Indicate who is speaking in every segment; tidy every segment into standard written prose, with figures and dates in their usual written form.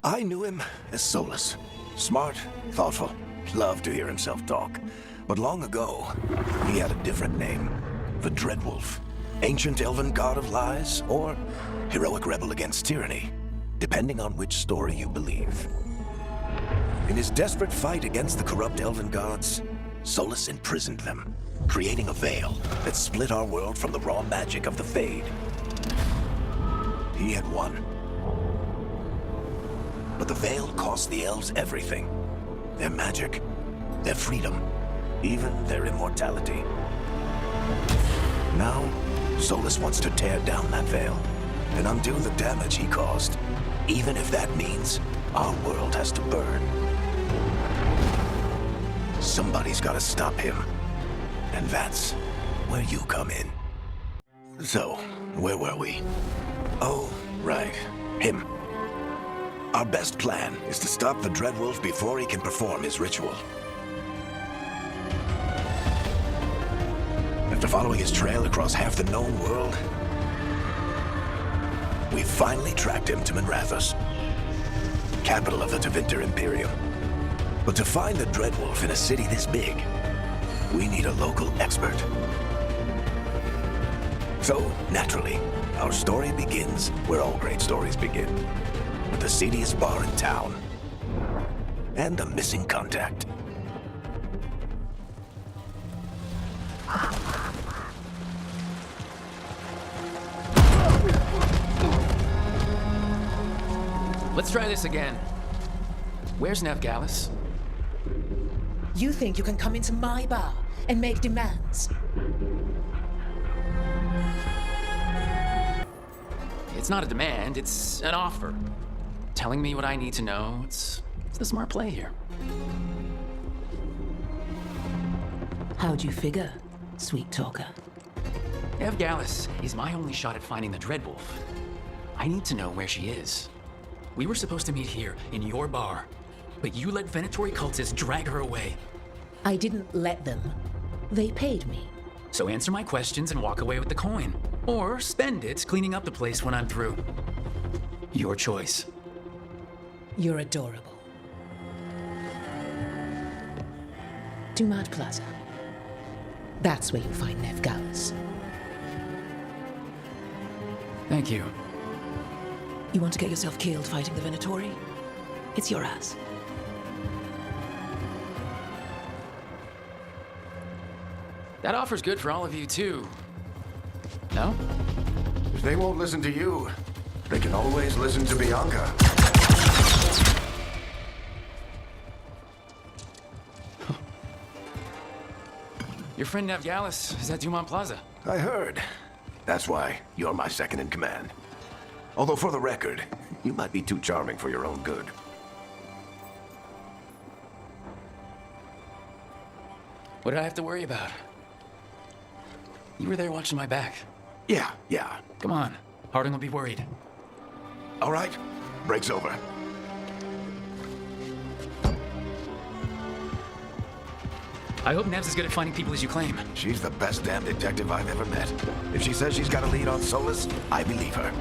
Speaker 1: I knew him as Solus. Smart, thoughtful, loved to hear himself talk. But long ago, he had a different name. The Dreadwolf. Ancient elven god of lies, or heroic rebel against tyranny, depending on which story you believe. In his desperate fight against the corrupt elven gods, Solus imprisoned them, creating a veil that split our world from the raw magic of the Fade. He had won. But the veil cost the elves everything. Their magic, their freedom, even their immortality. Now, Solus wants to tear down that veil and undo the damage he caused, even if that means our world has to burn. Somebody's got to stop him, and that's where you come in. So, where were we? Oh, right, him. Our best plan is to stop the Dreadwolf before he can perform his ritual. After following his trail across half the known world, we finally tracked him to Minrathous, capital of the Tevinter Imperium. But to find the Dreadwolf in a city this big, we need a local expert. So, naturally, our story begins where all great stories begin, with the seediest bar in town, and a missing contact.
Speaker 2: Let's try this again. Where's Nevgalis?
Speaker 3: You think you can come into my bar and make demands?
Speaker 2: It's not a demand, it's an offer. Telling me what I need to know, it's the smart play here.
Speaker 3: How'd you figure, sweet talker?
Speaker 2: Nevgalis is my only shot at finding the Dreadwolf. I need to know where she is. We were supposed to meet here, in your bar, but you let Venatory cultists drag her away.
Speaker 3: I didn't let them. They paid me.
Speaker 2: So answer my questions and walk away with the coin. Or spend it cleaning up the place when I'm through. Your choice.
Speaker 3: You're adorable. Dumad Plaza. That's where you'll find Nevgalis.
Speaker 2: Thank you.
Speaker 3: You want to get yourself killed fighting the Venatori? It's your ass.
Speaker 2: That offer's good for all of you, too. No?
Speaker 1: If they won't listen to you, they can always listen to Bianca.
Speaker 2: Your friend Nevgalis is at Dumont Plaza.
Speaker 1: I heard. That's why you're my second in command. Although for the record, you might be too charming for your own good.
Speaker 2: What did I have to worry about? You were there watching my back.
Speaker 1: Yeah.
Speaker 2: Come on, Harding will be worried.
Speaker 1: All right, break's over.
Speaker 2: I hope Nev's as good at finding people as you claim.
Speaker 1: She's the best damn detective I've ever met. If she says she's got a lead on Solus, I believe her.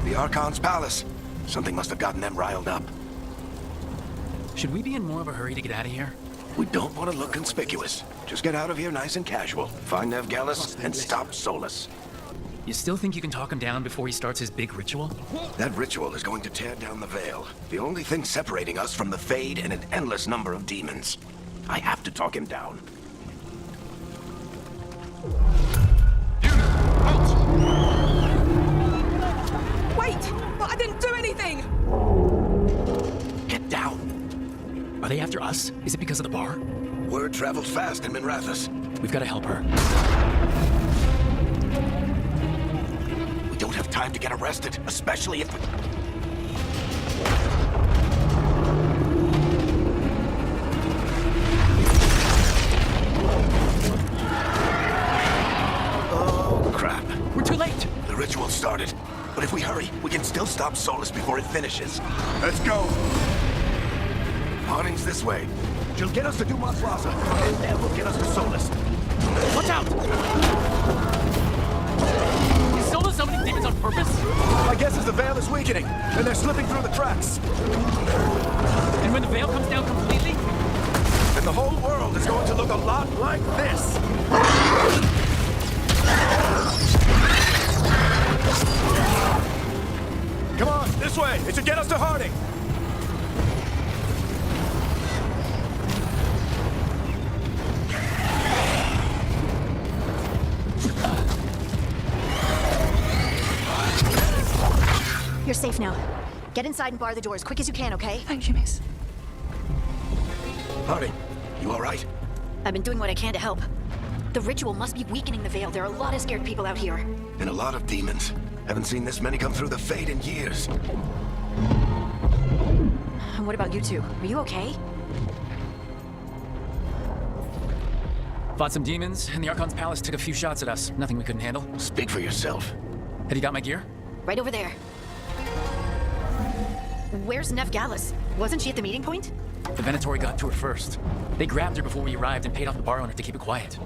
Speaker 1: The Archon's palace. Something must have gotten them riled up.
Speaker 2: Should we be in more of a hurry to get out of here?
Speaker 1: We don't want to look conspicuous. Just get out of here nice and casual. Find Nevgalis and stop Solus.
Speaker 2: You still think you can talk him down before he starts his big ritual?
Speaker 1: That ritual is going to tear down the veil. The only thing separating us from the Fade and an endless number of demons. I have to talk him down.
Speaker 4: Wait! But I didn't do anything!
Speaker 1: Get down.
Speaker 2: Are they after us? Is it because of the bar?
Speaker 1: Word travels fast in Minrathous.
Speaker 2: We've got to help her.
Speaker 1: We don't have time to get arrested, especially if... Oh, crap.
Speaker 2: We're too late!
Speaker 1: The ritual started. But if we hurry, we can still stop Solus before it finishes. Let's go! Harding's this way. She'll get us to Dumont Plaza, and then we'll get us to Solus.
Speaker 2: Watch out! Is Solo summoning demons on purpose?
Speaker 1: I veil is weakening, and they're slipping through the cracks.
Speaker 2: And when the veil comes down completely?
Speaker 1: And the whole world is going to look a lot like this. Come on, this way. It should get us to Harding.
Speaker 5: You're safe now. Get inside and bar the door as quick as you can, okay?
Speaker 4: Thank you, miss.
Speaker 1: Harding, you all right?
Speaker 5: I've been doing what I can to help. The ritual must be weakening the veil. There are a lot of scared people out here.
Speaker 1: And a lot of demons. Haven't seen this many come through the Fade in years.
Speaker 5: And what about you two? Are you okay?
Speaker 2: Fought some demons, and the Archon's palace took a few shots at us. Nothing we couldn't handle.
Speaker 1: Speak for yourself.
Speaker 2: Have you got my gear?
Speaker 5: Right over there. Where's Nev Gallus? Wasn't she at the meeting point?
Speaker 2: The Venatori got to her first. They grabbed her before we arrived and paid off the bar owner to keep it quiet.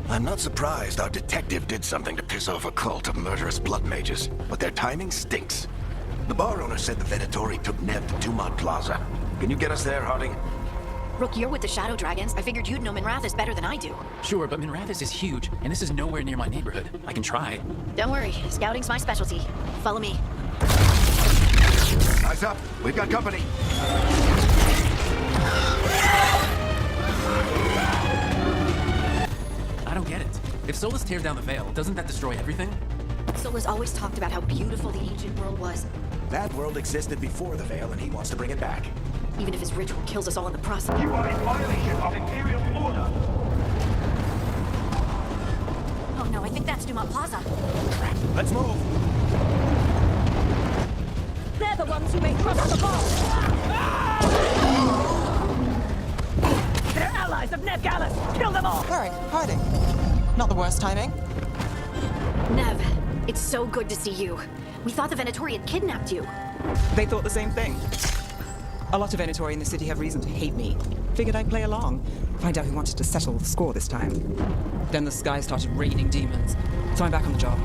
Speaker 1: I'm not surprised our detective did something to piss off a cult of murderous blood mages, but their timing stinks. The bar owner said the Venatori took Nev to Dumont Plaza. Can you get us there, Harding?
Speaker 5: Rook, you're with the Shadow Dragons. I figured you'd know Minrathous better than I do.
Speaker 2: Sure, but Minrathous is huge, and this is nowhere near my neighborhood. I can try.
Speaker 5: Don't worry, scouting's my specialty. Follow me.
Speaker 1: Eyes up. We've got company.
Speaker 2: I don't get it. If Solus tears down the veil, doesn't that destroy everything?
Speaker 5: Solus always talked about how beautiful the ancient world was.
Speaker 1: That world existed before the veil, and he wants to bring it back.
Speaker 5: Even if his ritual kills us all in the process.
Speaker 6: You are in violation of Imperial order.
Speaker 5: Oh no, I think that's Dumont Plaza.
Speaker 1: Let's move.
Speaker 4: They're the ones who made trust the bomb. They're allies of Nev Gallus. Kill them all.
Speaker 7: Alright, Harding. Not the worst timing.
Speaker 5: Nev, it's so good to see you. We thought the Venatori had kidnapped you.
Speaker 7: They thought the same thing. A lot of Venatori in the city have reason to hate me. Figured I'd play along. Find out who wanted to settle the score this time. Then the sky started raining demons. So I'm back on the job.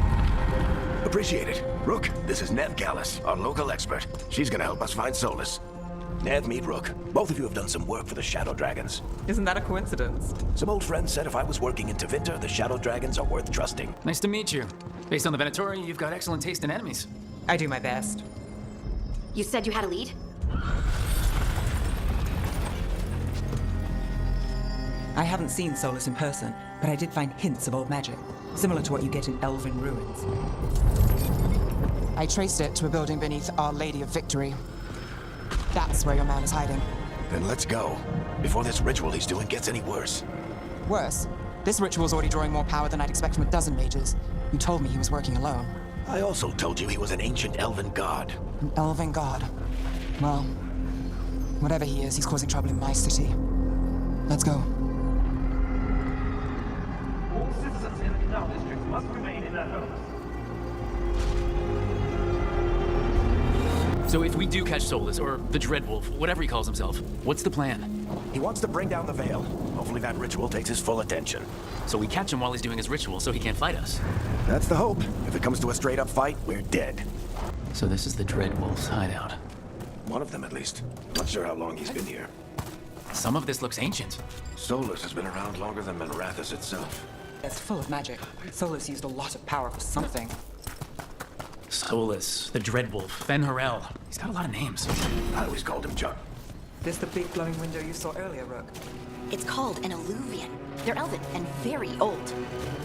Speaker 1: Appreciate it. Rook, this is Nev Gallus, our local expert. She's gonna help us find Solus. Nev, meet Rook. Both of you have done some work for the Shadow Dragons.
Speaker 7: Isn't that a coincidence?
Speaker 1: Some old friends said if I was working in Tevinter, the Shadow Dragons are worth trusting.
Speaker 2: Nice to meet you. Based on the Venatori, you've got excellent taste in enemies.
Speaker 7: I do my best.
Speaker 5: You said you had a lead?
Speaker 7: I haven't seen Solus in person, but I did find hints of old magic, similar to what you get in elven ruins. I traced it to a building beneath Our Lady of Victory. That's where your man is hiding.
Speaker 1: Then let's go, before this ritual he's doing gets any worse.
Speaker 7: Worse, this ritual's already drawing more power than I'd expect from a dozen mages. You told me he was working alone.
Speaker 1: I also told you he was an ancient elven god.
Speaker 7: An elven god. Well, whatever he is, he's causing trouble in my city. Let's go.
Speaker 6: All citizens in the Canal District must remain in their homes.
Speaker 2: So if we do catch Solus, or the Dreadwolf, whatever he calls himself, what's the plan?
Speaker 1: He wants to bring down the veil. Hopefully that ritual takes his full attention.
Speaker 2: So we catch him while he's doing his ritual so he can't fight us.
Speaker 1: That's the hope. If it comes to a straight-up fight, we're dead.
Speaker 2: So this is the Dreadwolf's hideout.
Speaker 1: One of them, at least. Not sure how long he's been here.
Speaker 2: Some of this looks ancient.
Speaker 1: Solus has been around longer than Minrathous itself.
Speaker 7: It's full of magic. Solus used a lot of power for something.
Speaker 2: Solus, the Dreadwolf, Fen'Harel. He's got a lot of names.
Speaker 1: I always called him Chuck.
Speaker 7: This the big glowing window you saw earlier, Rook?
Speaker 5: It's called an alluvian. They're elven and very old.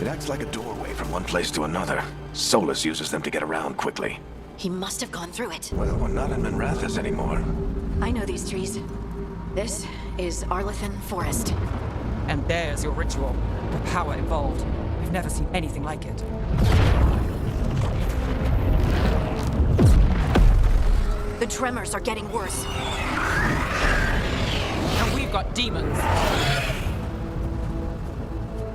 Speaker 1: It acts like a doorway from one place to another. Solus uses them to get around quickly.
Speaker 5: He must have gone through it.
Speaker 1: Well, we're not in Minrathous anymore.
Speaker 5: I know these trees. This is Arlethan Forest.
Speaker 7: And there's your ritual. The power involved. We've never seen anything like it.
Speaker 5: The tremors are getting worse.
Speaker 7: And we've got demons.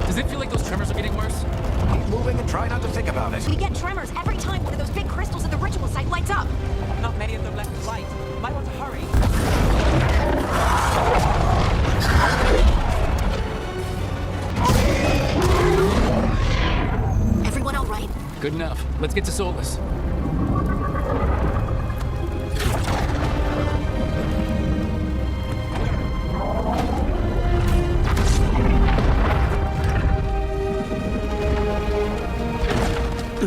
Speaker 2: Does it feel like those tremors are getting worse?
Speaker 1: Keep moving and try not to think about it.
Speaker 5: We get tremors every time one of those big crystals at the ritual site lights up.
Speaker 7: Not many of them left to light. Might want to hurry.
Speaker 5: Everyone all right?
Speaker 2: Good enough. Let's get to Solus.
Speaker 1: All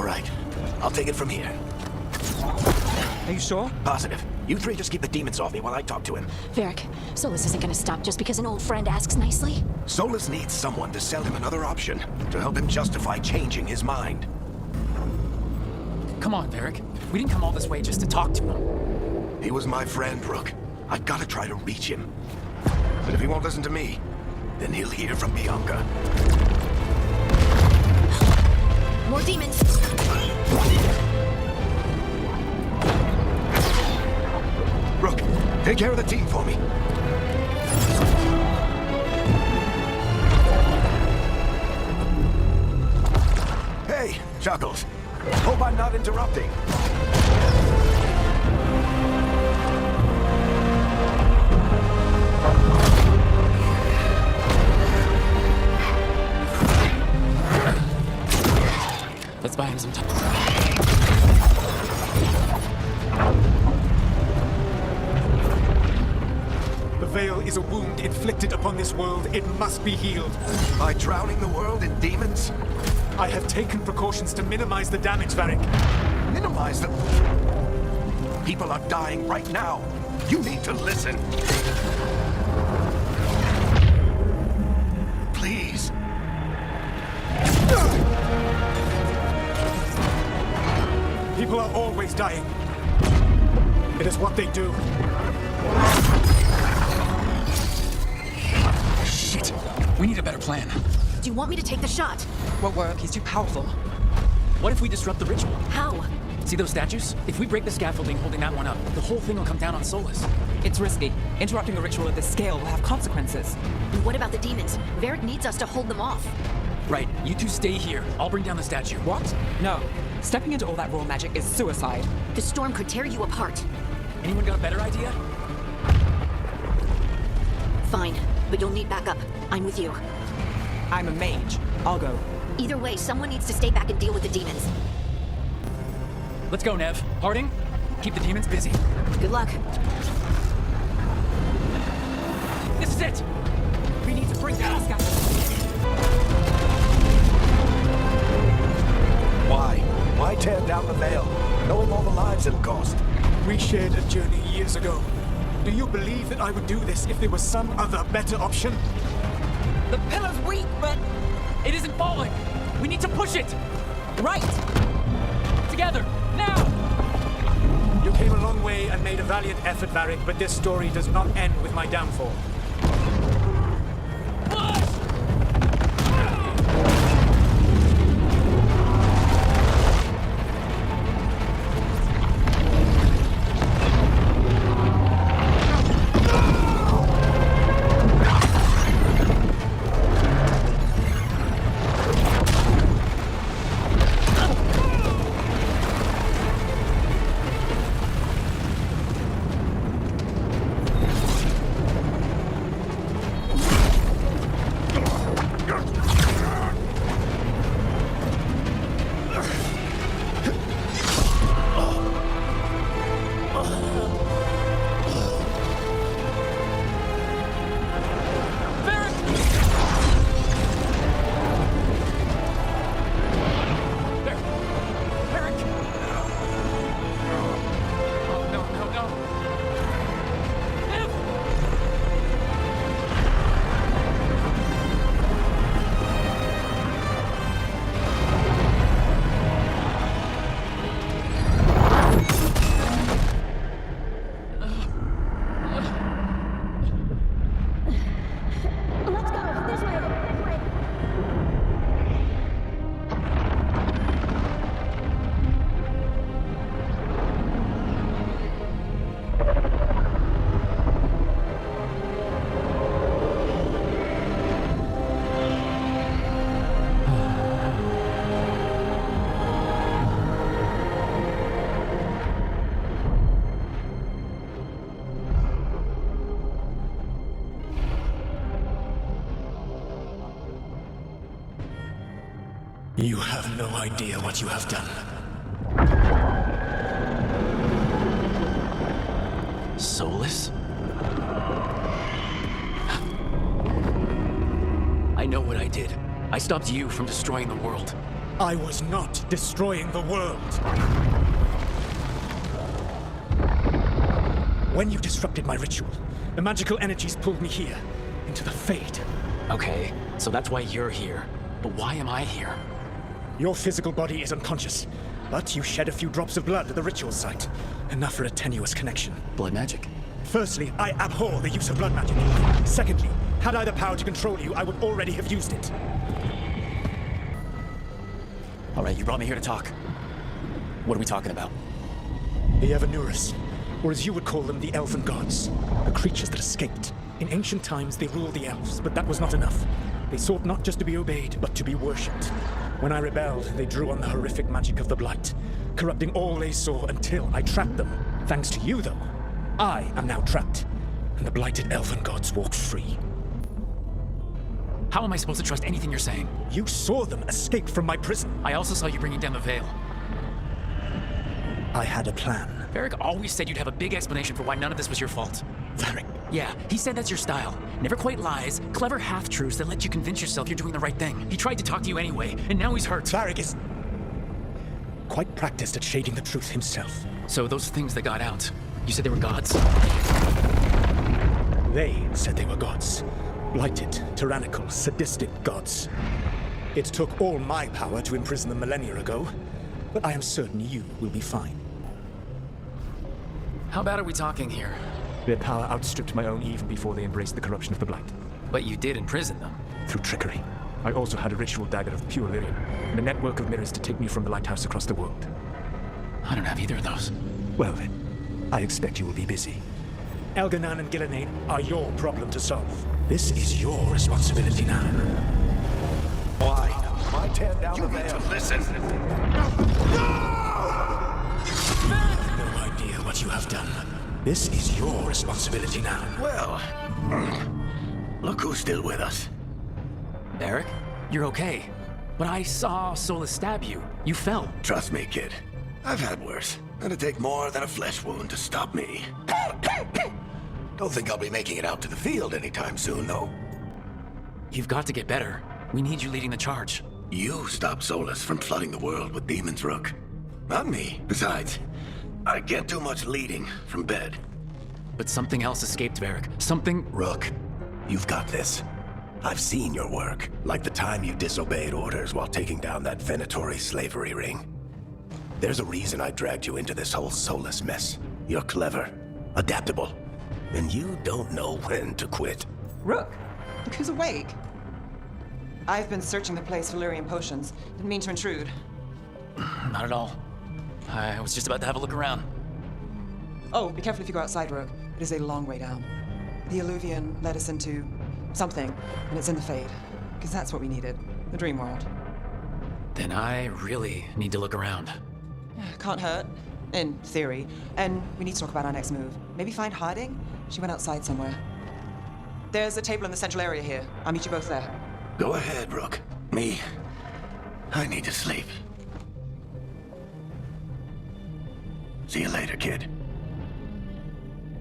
Speaker 1: right, I'll take it from here.
Speaker 7: Are you sure?
Speaker 1: Positive. You three just keep the demons off me while I talk to him.
Speaker 5: Varric, Solus isn't gonna stop just because an old friend asks nicely.
Speaker 1: Solus needs someone to sell him another option, to help him justify changing his mind.
Speaker 2: Come on, Varric. We didn't come all this way just to talk to him.
Speaker 1: He was my friend, Rook. I've got to try to reach him. But if he won't listen to me, then he'll hear from Bianca.
Speaker 5: More demons!
Speaker 1: Rook, take care of the team for me. Hey, Chuckles. Hope I'm not interrupting.
Speaker 2: Let's buy him some time.
Speaker 8: The Veil is a wound inflicted upon this world. It must be healed.
Speaker 1: By drowning the world in demons?
Speaker 8: I have taken precautions to minimize the damage, Varric.
Speaker 1: Minimize them. People are dying right now. You need to listen. Please.
Speaker 8: People are always dying. It is what they do.
Speaker 2: Shit. We need a better plan.
Speaker 5: Do you want me to take the shot?
Speaker 7: Won't work. He's too powerful.
Speaker 2: What if we disrupt the ritual?
Speaker 5: How?
Speaker 2: See those statues? If we break the scaffolding holding that one up, the whole thing will come down on Solus.
Speaker 7: It's risky. Interrupting a ritual of this scale will have consequences.
Speaker 5: And what about the demons? Varric needs us to hold them off.
Speaker 2: Right, you two stay here. I'll bring down the statue.
Speaker 7: What? No. Stepping into all that raw magic is suicide.
Speaker 5: The storm could tear you apart.
Speaker 2: Anyone got a better idea?
Speaker 5: Fine, but you'll need backup. I'm with you.
Speaker 7: I'm a mage. I'll go.
Speaker 5: Either way, someone needs to stay back and deal with the demons.
Speaker 2: Let's go, Nev. Harding, keep the demons busy.
Speaker 5: Good luck.
Speaker 2: This is it! We need to break down the scaffolding.
Speaker 1: Why tear down the Veil, knowing all the lives it'll cost?
Speaker 8: We shared a journey years ago. Do you believe that I would do this if there was some other better option?
Speaker 2: The pillar's weak, but it isn't falling. We need to push it.
Speaker 7: Right!
Speaker 2: Together, now!
Speaker 8: You came a long way and made a valiant effort, Varric, but this story does not end with my downfall.
Speaker 9: You have no idea what you have done.
Speaker 2: Soulless? I know what I did. I stopped you from destroying the world.
Speaker 8: I was not destroying the world. When you disrupted my ritual, the magical energies pulled me here, into the Fade.
Speaker 2: Okay, so that's why you're here. But why am I here?
Speaker 8: Your physical body is unconscious, but you shed a few drops of blood at the ritual site. Enough for a tenuous connection.
Speaker 2: Blood magic?
Speaker 8: Firstly, I abhor the use of blood magic. Secondly, had I the power to control you, I would already have used it.
Speaker 2: All right, you brought me here to talk. What are we talking about?
Speaker 8: The Evanurus, or as you would call them, the Elven Gods. The creatures that escaped. In ancient times, they ruled the elves, but that was not enough. They sought not just to be obeyed, but to be worshipped. When I rebelled, they drew on the horrific magic of the Blight, corrupting all they saw until I trapped them. Thanks to you, though, I am now trapped, and the blighted Elven Gods walk free.
Speaker 2: How am I supposed to trust anything you're saying?
Speaker 8: You saw them escape from my prison.
Speaker 2: I also saw you bringing down the veil.
Speaker 8: I had a plan.
Speaker 2: Varric always said you'd have a big explanation for why none of this was your fault.
Speaker 8: Varric?
Speaker 2: Yeah, he said that's your style. Never quite lies, clever half-truths that let you convince yourself you're doing the right thing. He tried to talk to you anyway, and now he's hurt.
Speaker 8: Varric is quite practiced at shading the truth himself.
Speaker 2: So those things that got out, you said they were gods?
Speaker 8: They said they were gods. Blighted, tyrannical, sadistic gods. It took all my power to imprison them millennia ago, but I am certain you will be fine.
Speaker 2: How bad are we talking here?
Speaker 8: Their power outstripped my own even before they embraced the corruption of the Blight.
Speaker 2: But you did imprison them.
Speaker 8: Through trickery. I also had a ritual dagger of pure lyrium, and a network of mirrors to take me from the lighthouse across the world.
Speaker 2: I don't have either of those.
Speaker 8: Well then, I expect you will be busy. Elganan and Gillenane are your problem to solve. This is your responsibility now.
Speaker 1: Why? My tear down the veil. Listen.
Speaker 8: No idea what you have done. This is your responsibility now.
Speaker 1: Well, look who's still with us.
Speaker 2: Varric, you're okay. But I saw Solus stab you. You fell.
Speaker 1: Trust me, kid. I've had worse. It'll take more than a flesh wound to stop me. Don't think I'll be making it out to the field anytime soon, though.
Speaker 2: You've got to get better. We need you leading the charge.
Speaker 1: You stopped Solus from flooding the world with demons, Rook. Not me. Besides, I get too much leading from bed.
Speaker 2: But something else escaped, Varric. Something...
Speaker 1: Rook, you've got this. I've seen your work, like the time you disobeyed orders while taking down that Venatori slavery ring. There's a reason I dragged you into this whole Solus mess. You're clever, adaptable, and you don't know when to quit.
Speaker 7: Rook, look who's awake. I've been searching the place for lyrium potions. Didn't mean to intrude.
Speaker 2: Not at all. I was just about to have a look around.
Speaker 7: Oh, be careful if you go outside, Rook. It is a long way down. The Alluvian led us into something, and it's in the Fade. Because that's what we needed. The dream world.
Speaker 2: Then I really need to look around.
Speaker 7: Can't hurt, in theory. And we need to talk about our next move. Maybe find hiding? She went outside somewhere. There's a table in the central area here. I'll meet you both there.
Speaker 1: Go ahead, Rook. Me, I need to sleep. See you later, kid.